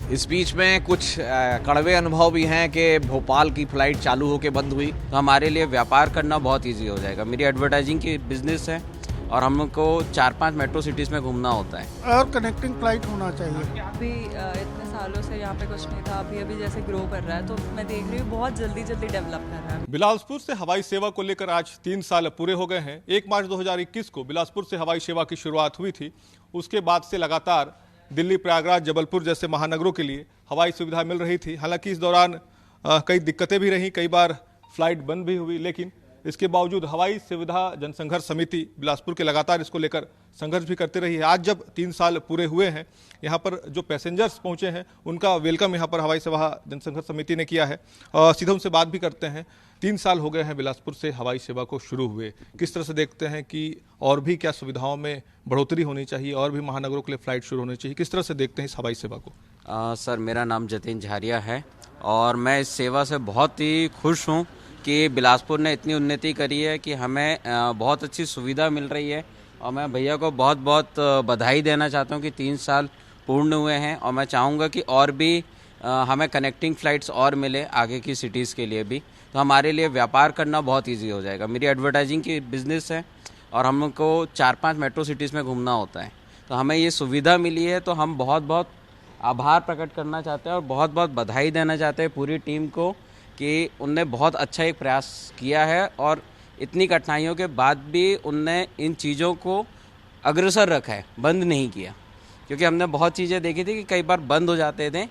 इस बीच में कुछ कड़वे अनुभव भी हैं कि भोपाल की फ़्लाइट चालू होकर बंद हुई, तो हमारे लिए व्यापार करना बहुत इजी हो जाएगा। मेरी एडवर्टाइजिंग की बिजनेस है और हमको 4-5 मेट्रो सिटीज़ में घूमना होता है। और कनेक्टिंग फ्लाइट होना चाहिए। अभी इतने सालों से यहाँ पे कुछ नहीं था, अभी अभी जैसे ग्रो कर रहा है, तो मैं देख रही हूँ बहुत जल्दी जल्दी डेवलप कर रहा है। बिलासपुर से हवाई सेवा को लेकर आज 3 साल पूरे हो गए हैं। 1 मार्च 2021 को बिलासपुर से हवाई सेवा की शुरुआत हुई थी। उसके बाद से लगातार दिल्ली, प्रयागराज, जबलपुर जैसे महानगरों के लिए हवाई सुविधा मिल रही थी। हालांकि इस दौरान कई दिक्कतें भी रहीं, कई बार फ्लाइट बंद भी हुई, लेकिन इसके बावजूद हवाई सुविधा जनसंघर्ष समिति बिलासपुर के लगातार इसको लेकर संघर्ष भी करते रही है। आज जब 3 साल पूरे हुए हैं, यहाँ पर जो पैसेंजर्स पहुँचे हैं उनका वेलकम यहाँ पर हवाई सेवा जनसंघर्ष समिति ने किया है। सीधा उनसे बात भी करते हैं। 3 साल हो गए हैं बिलासपुर से हवाई सेवा को शुरू हुए, किस तरह से देखते हैं कि और भी क्या सुविधाओं में बढ़ोतरी होनी चाहिए, और भी महानगरों के लिए फ्लाइट शुरू होनी चाहिए, किस तरह से देखते हैं इस हवाई सेवा को? सर, मेरा नाम जतिन झारिया है और मैं इस सेवा से बहुत ही खुश हूँ कि बिलासपुर ने इतनी उन्नति करी है कि हमें बहुत अच्छी सुविधा मिल रही है। और मैं भैया को बहुत बहुत बधाई देना चाहता हूँ कि 3 साल पूर्ण हुए हैं और मैं चाहूँगा कि और भी हमें कनेक्टिंग फ़्लाइट्स और मिले आगे की सिटीज़ के लिए भी, तो हमारे लिए व्यापार करना बहुत ईजी हो जाएगा। मेरी एडवर्टाइजिंग की बिजनेस है और हमको 4-5 मेट्रो सिटीज़ में घूमना होता है, तो हमें ये सुविधा मिली है, तो हम बहुत बहुत आभार प्रकट करना चाहते हैं और बहुत बहुत बधाई देना चाहते हैं पूरी टीम को कि उनने बहुत अच्छा एक प्रयास किया है और इतनी कठिनाइयों के बाद भी उनने इन चीज़ों को अग्रसर रखा है, बंद नहीं किया। क्योंकि हमने बहुत चीज़ें देखी थी कि कई बार बंद हो जाते थे,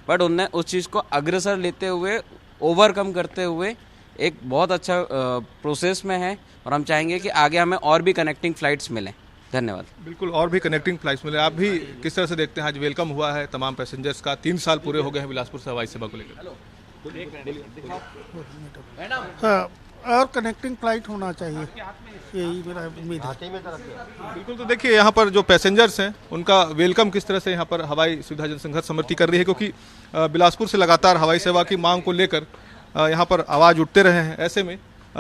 बट उनने उस चीज़ को अग्रसर लेते हुए, ओवरकम करते हुए एक बहुत अच्छा प्रोसेस में है और हम चाहेंगे कि आगे हमें और भी कनेक्टिंग फ़्लाइट्स मिलें। धन्यवाद। बिल्कुल, और भी कनेक्टिंग फ्लाइट्स मिले। आप भी किस तरह से देखते हैं, आज वेलकम हुआ है तमाम पैसेंजर्स का, 3 साल पूरे हो गए हैं बिलासपुर से हवाई सेवा को लेकर? हाँ, और कनेक्टिंग फ्लाइट होना चाहिए, यही मेरा उम्मीद है। बिल्कुल, तो देखिए यहाँ पर जो पैसेंजर्स हैं उनका वेलकम किस तरह से यहाँ पर हवाई सुविधा जनसंघर्ष समिति कर रही है, क्योंकि बिलासपुर से लगातार हवाई सेवा की मांग को लेकर यहाँ पर आवाज़ उठते रहे हैं। ऐसे में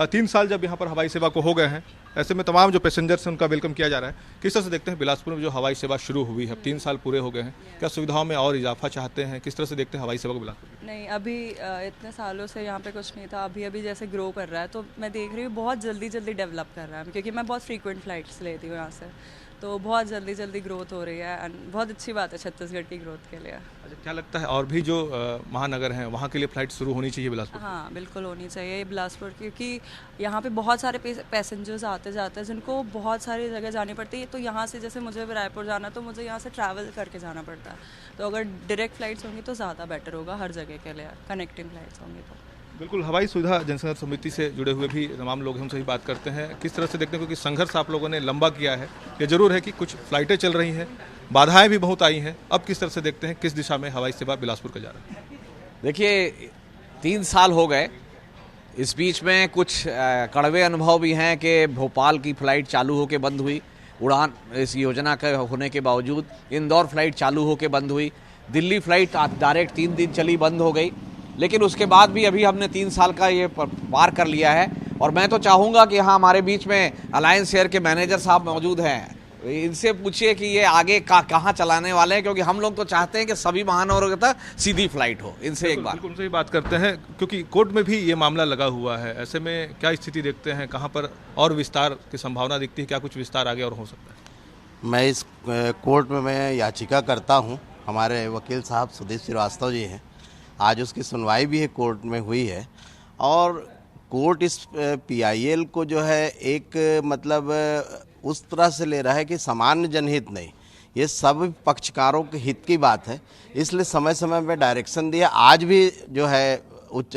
3 साल जब यहाँ पर हवाई सेवा को हो गए हैं, ऐसे में तमाम जो पैसेंजर्स हैं उनका वेलकम किया जा रहा है। किस तरह से देखते हैं बिलासपुर में जो हवाई सेवा शुरू हुई है, 3 साल पूरे हो गए हैं, क्या सुविधाओं में और इजाफा चाहते हैं, किस तरह से देखते हैं हवाई सेवा को बिलासपुर? नहीं, अभी इतने सालों से यहाँ पे कुछ नहीं था, अभी अभी जैसे ग्रो कर रहा है, तो मैं देख रही हूँ बहुत जल्दी जल्दी डेवलप कर रहा है। क्योंकि मैं बहुत फ्रीक्वेंट फ्लाइट्स लेती हूँ यहाँ से, तो बहुत जल्दी जल्दी ग्रोथ हो रही है एंड बहुत अच्छी बात है छत्तीसगढ़ की ग्रोथ के लिए। अच्छा, क्या लगता है और भी जो महानगर हैं वहाँ के लिए फ्लाइट शुरू होनी चाहिए बिलासपुर? हाँ, बिल्कुल होनी चाहिए ये बिलासपुर, क्योंकि यहाँ पे बहुत सारे पैसेंजर्स आते जाते हैं जिनको बहुत सारी जगह जानी पड़ती है। तो यहाँ से जैसे मुझे रायपुर जाना, तो मुझे यहाँ से ट्रैवल करके जाना पड़ता है, तो अगर डायरेक्ट फ्लाइट्स होंगी तो ज़्यादा बेटर होगा हर जगह के लिए, कनेक्टिंग फ्लाइट्स होंगी तो। बिल्कुल, हवाई सुविधा जनसंघर्ष समिति से जुड़े हुए भी तमाम लोग हमसे भी बात करते हैं, किस तरह से देखते हैं, क्योंकि संघर्ष आप लोगों ने लंबा किया है। ये जरूर है कि कुछ फ्लाइटें चल रही हैं, बाधाएं भी बहुत आई हैं, अब किस तरह से देखते हैं किस दिशा में हवाई सेवा बिलासपुर का जा रहा है? देखिए, 3 साल हो गए, इस बीच में कुछ कड़वे अनुभव भी हैं कि भोपाल की फ़्लाइट चालू होकर बंद हुई, उड़ान इस योजना के होने के बावजूद। इंदौर फ्लाइट चालू होकर बंद हुई, दिल्ली फ्लाइट डायरेक्ट 3 दिन चली, बंद हो गई। लेकिन उसके बाद भी अभी हमने 3 साल का ये पार कर लिया है और मैं तो चाहूँगा कि यहाँ हमारे बीच में अलायंस एयर के मैनेजर साहब मौजूद हैं, इनसे पूछिए कि ये आगे कहाँ चलाने वाले हैं, क्योंकि हम लोग तो चाहते हैं कि सभी महानगरों तक सीधी फ्लाइट हो। इनसे एक बार बिल्कुल उनसे ही बात करते हैं, क्योंकि कोर्ट में भी ये मामला लगा हुआ है। ऐसे में क्या स्थिति देखते हैं, कहाँ पर और विस्तार की संभावना दिखती है, क्या कुछ विस्तार आगे और हो सकता है? मैं इस कोर्ट में मैं याचिका करता हूं। हमारे वकील साहब सुदीप श्रीवास्तव जी हैं, आज उसकी सुनवाई भी है, कोर्ट में हुई है। और कोर्ट इस पीआईएल को जो है एक मतलब उस तरह से ले रहा है कि सामान्य जनहित नहीं, ये सब पक्षकारों के हित की बात है, इसलिए समय समय में डायरेक्शन दिया। आज भी जो है उच्च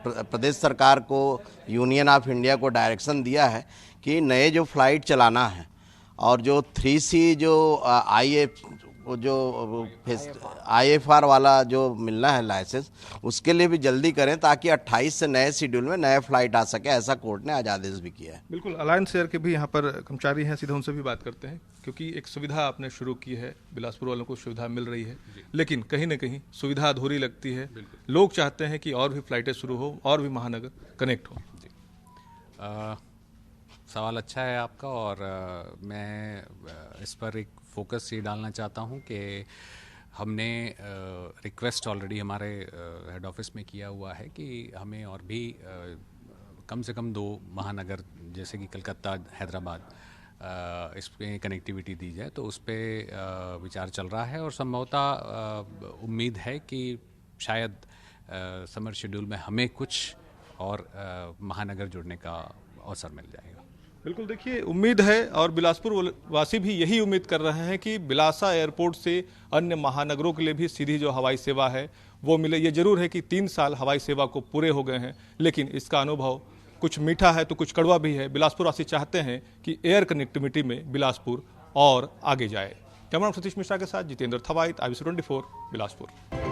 प्रदेश सरकार को, यूनियन ऑफ इंडिया को डायरेक्शन दिया है कि नए जो फ्लाइट चलाना है और जो 3C जो IFR वाला जो मिलना है लाइसेंस, उसके लिए भी जल्दी करें ताकि 28 से नए शेड्यूल में नए फ्लाइट आ सके, ऐसा कोर्ट ने आज आदेश भी किया है। बिल्कुल, अलायंस एयर के भी यहाँ पर कर्मचारी हैं, सीधे उनसे भी बात करते हैं, क्योंकि एक सुविधा आपने शुरू की है, बिलासपुर वालों को सुविधा मिल रही है, लेकिन कहीं ना कहीं सुविधा अधूरी लगती है। लोग चाहते हैं कि और भी फ्लाइटें शुरू हो, और भी महानगर कनेक्ट हो। सवाल अच्छा है आपका और मैं इस पर एक फोकस ये डालना चाहता हूँ कि हमने रिक्वेस्ट ऑलरेडी हमारे हेड ऑफिस में किया हुआ है कि हमें और भी कम से कम 2 महानगर जैसे कि कलकत्ता, हैदराबाद, इस पे कनेक्टिविटी दी जाए, तो उस पर विचार चल रहा है और संभवतः उम्मीद है कि शायद समर शेड्यूल में हमें कुछ और महानगर जुड़ने का अवसर मिल जाएगा। बिल्कुल, देखिए उम्मीद है और बिलासपुर वासी भी यही उम्मीद कर रहे हैं कि बिलासा एयरपोर्ट से अन्य महानगरों के लिए भी सीधी जो हवाई सेवा है वो मिले। ये जरूर है कि 3 साल हवाई सेवा को पूरे हो गए हैं, लेकिन इसका अनुभव कुछ मीठा है तो कुछ कड़वा भी है। बिलासपुर वासी चाहते हैं कि एयर कनेक्टिविटी में बिलासपुर और आगे जाए। कैमरा सतीश मिश्रा के साथ जितेंद्र थवाइत, IBC 24, बिलासपुर।